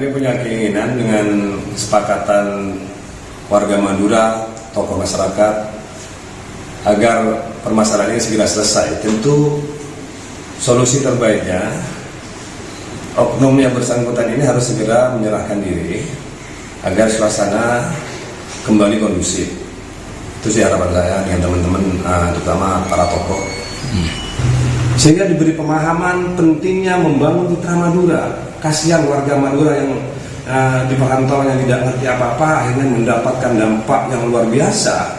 Kami punya keinginan dengan kesepakatan warga Madura, tokoh masyarakat, agar permasalahan ini segera selesai. Tentu solusi terbaiknya, oknum yang bersangkutan ini harus segera menyerahkan diri agar suasana kembali kondusif. Itu sih harapan saya dengan teman-teman, terutama para tokoh. Sehingga diberi pemahaman pentingnya membangun citra Madura. Kasihan warga Madura yang di perantauan yang tidak ngerti apa-apa akhirnya mendapatkan dampak yang luar biasa.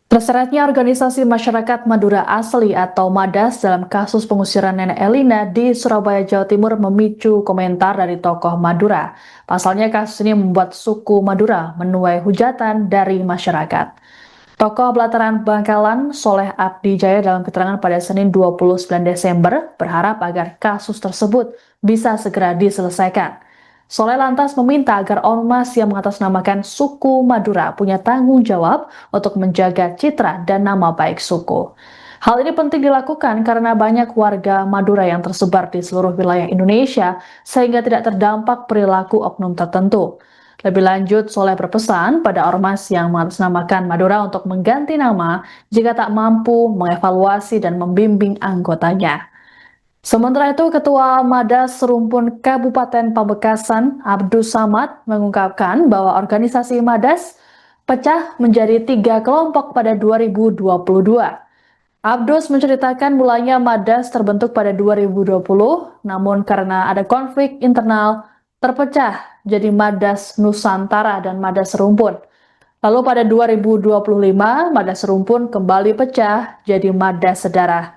Terseretnya organisasi masyarakat Madura asli atau MADAS dalam kasus pengusiran Nenek Elina di Surabaya, Jawa Timur memicu komentar dari tokoh Madura. Pasalnya kasus ini membuat suku Madura menuai hujatan dari masyarakat. Tokoh Belataran Bangkalan, Soleh Abdi Jaya dalam keterangan pada Senin 29 Desember berharap agar kasus tersebut bisa segera diselesaikan. Soleh lantas meminta agar ormas yang mengatasnamakan suku Madura punya tanggung jawab untuk menjaga citra dan nama baik suku. Hal ini penting dilakukan karena banyak warga Madura yang tersebar di seluruh wilayah Indonesia sehingga tidak terdampak perilaku oknum tertentu. Lebih lanjut, Soleh berpesan pada ormas yang mengatasnamakan Madura untuk mengganti nama jika tak mampu mengevaluasi dan membimbing anggotanya. Sementara itu, Ketua MADAS Serumpun Kabupaten Pamekasan, Abdus Samad, mengungkapkan bahwa organisasi MADAS pecah menjadi 3 kelompok pada 2022. Abdus menceritakan mulanya MADAS terbentuk pada 2020, namun karena ada konflik internal, terpecah jadi MADAS Nusantara dan MADAS Serumpun. Lalu pada 2025, MADAS Serumpun kembali pecah jadi MADAS Sedara.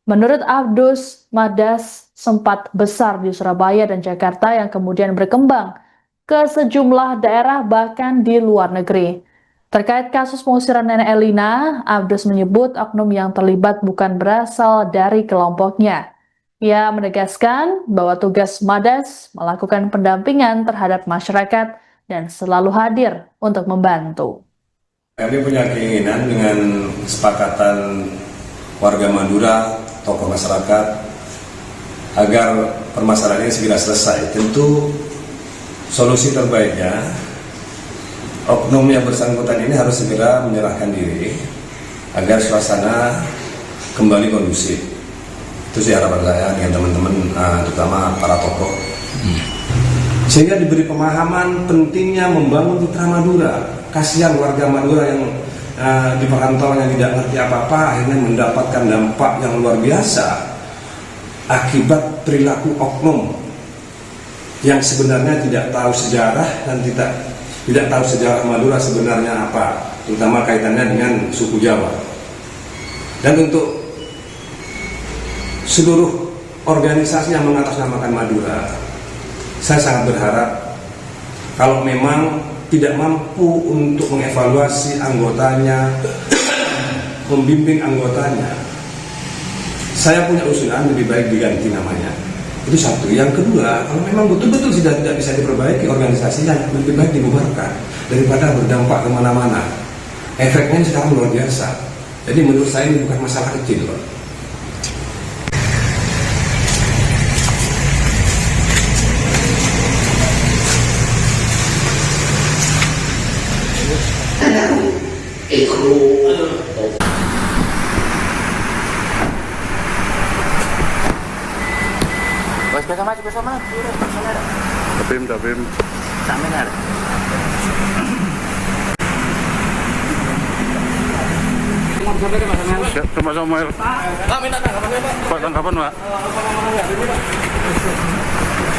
Menurut Abdus, MADAS sempat besar di Surabaya dan Jakarta yang kemudian berkembang ke sejumlah daerah bahkan di luar negeri. Terkait kasus pengusiran Nenek Elina, Abdus menyebut oknum yang terlibat bukan berasal dari kelompoknya. Ia menegaskan bahwa tugas MADAS melakukan pendampingan terhadap masyarakat dan selalu hadir untuk membantu. Kami punya keinginan dengan kesepakatan warga Madura, tokoh masyarakat, agar permasalahan ini segera selesai. Tentu solusi terbaiknya, oknum yang bersangkutan ini harus segera menyerahkan diri agar suasana kembali kondusif. Itu sih harapan saya dengan teman-teman, terutama para tokoh. Sehingga diberi pemahaman pentingnya membangun citra Madura. Kasihan warga Madura yang di perantauan yang tidak ngerti apa-apa akhirnya mendapatkan dampak yang luar biasa akibat perilaku oknum yang sebenarnya tidak tahu sejarah dan tidak tahu sejarah Madura sebenarnya apa, terutama kaitannya dengan suku Jawa. Dan untuk seluruh organisasi yang mengatasnamakan Madura, saya sangat berharap kalau memang tidak mampu untuk mengevaluasi anggotanya, membimbing anggotanya, saya punya usulan lebih baik diganti namanya. Itu satu. Yang kedua, kalau memang betul-betul sudah tidak bisa diperbaiki organisasinya, lebih baik dibubarkan daripada berdampak kemana-mana. Efeknya sekarang luar biasa. Jadi menurut saya ini bukan masalah kecil, Pak. Tabim. Saminar. Siap, Pak Samuel. Pak, minta tanggapannya, Pak. Pak, tanggapan, Pak.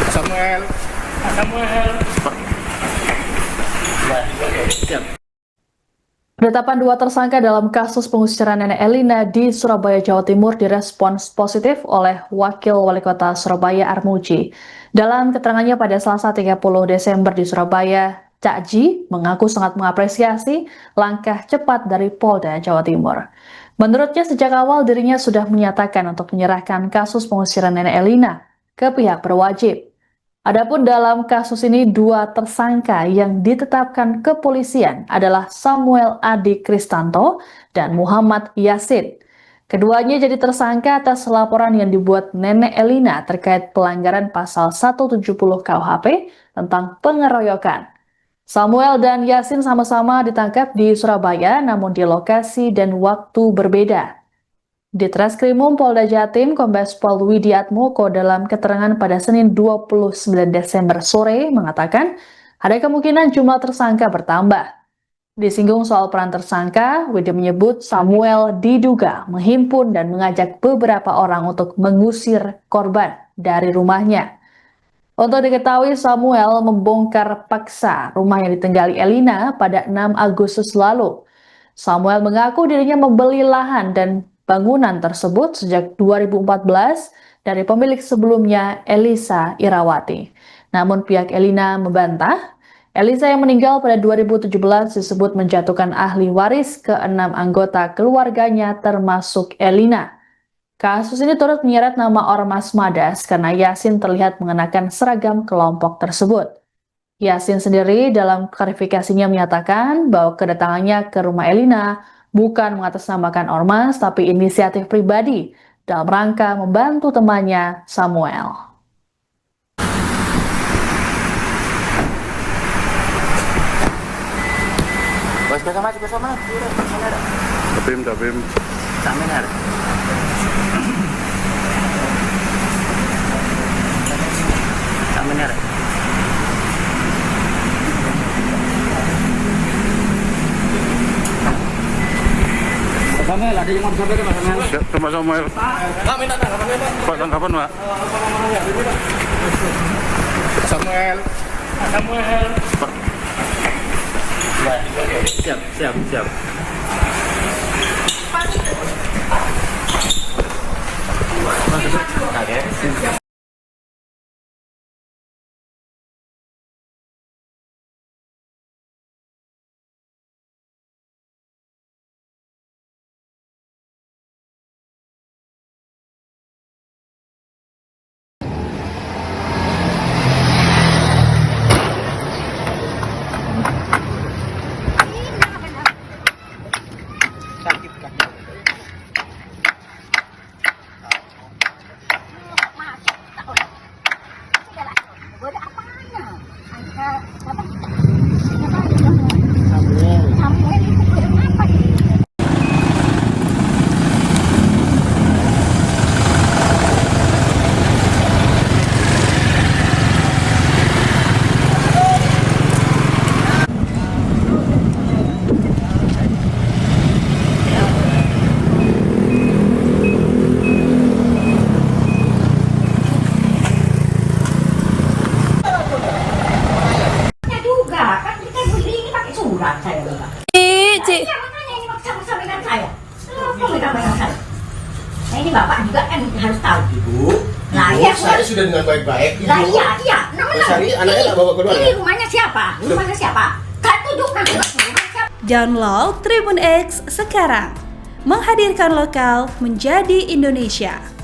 Samuel. Pak. Siap. Penetapan 2 tersangka dalam kasus pengusiran Nenek Elina di Surabaya, Jawa Timur direspons positif oleh Wakil Wali Kota Surabaya Armuji. Dalam keterangannya pada Selasa 30 Desember di Surabaya, Cak Ji mengaku sangat mengapresiasi langkah cepat dari Polda Jawa Timur. Menurutnya sejak awal dirinya sudah menyatakan untuk menyerahkan kasus pengusiran Nenek Elina ke pihak berwajib. Adapun dalam kasus ini 2 tersangka yang ditetapkan kepolisian adalah Samuel Adi Kristanto dan Muhammad Yasin. Keduanya jadi tersangka atas laporan yang dibuat Nenek Elina terkait pelanggaran pasal 170 KUHP tentang pengeroyokan. Samuel dan Yasin sama-sama ditangkap di Surabaya namun di lokasi dan waktu berbeda. Di Treskrimum Polda Jatim, Kombes Pol Widi Atmoko dalam keterangan pada Senin 29 Desember sore mengatakan ada kemungkinan jumlah tersangka bertambah. Disinggung soal peran tersangka, Widi menyebut Samuel diduga menghimpun dan mengajak beberapa orang untuk mengusir korban dari rumahnya. Untuk diketahui, Samuel membongkar paksa rumah yang ditinggali Elina pada 6 Agustus lalu. Samuel mengaku dirinya membeli lahan dan bangunan tersebut sejak 2014 dari pemilik sebelumnya, Elisa Irawati. Namun pihak Elina membantah. Elisa yang meninggal pada 2017 disebut menjatuhkan ahli waris ke 6 anggota keluarganya termasuk Elina. Kasus ini turut menyeret nama Ormas Madas karena Yasin terlihat mengenakan seragam kelompok tersebut. Yasin sendiri dalam klarifikasinya menyatakan bahwa kedatangannya ke rumah Elina bukan mengatasnamakan Ormas tapi inisiatif pribadi dalam rangka membantu temannya Samuel. Bos bersama. Tabim. Sama ini ada. Sama ini ada. Samuel, ada yang mau disampaikan Pak Samuel? Ya, Pak Samuel. Pak, minta tanggapannya Pak. Pak, tanggapan Pak. Samuel. Pak. Siap. Kaget. Nah, ini Bapak juga kan harus tahu. Ibu, Nah, Ibu, iya, Sari sudah dengan baik-baik. Ibu, Nah, iya. Bu Sari, anaknya tak bawa keluar Ini ya? rumahnya siapa? Rumahnya siapa? Kan tunjukkan rumahnya siapa. Download Tribun X sekarang. Menghadirkan lokal menjadi Indonesia.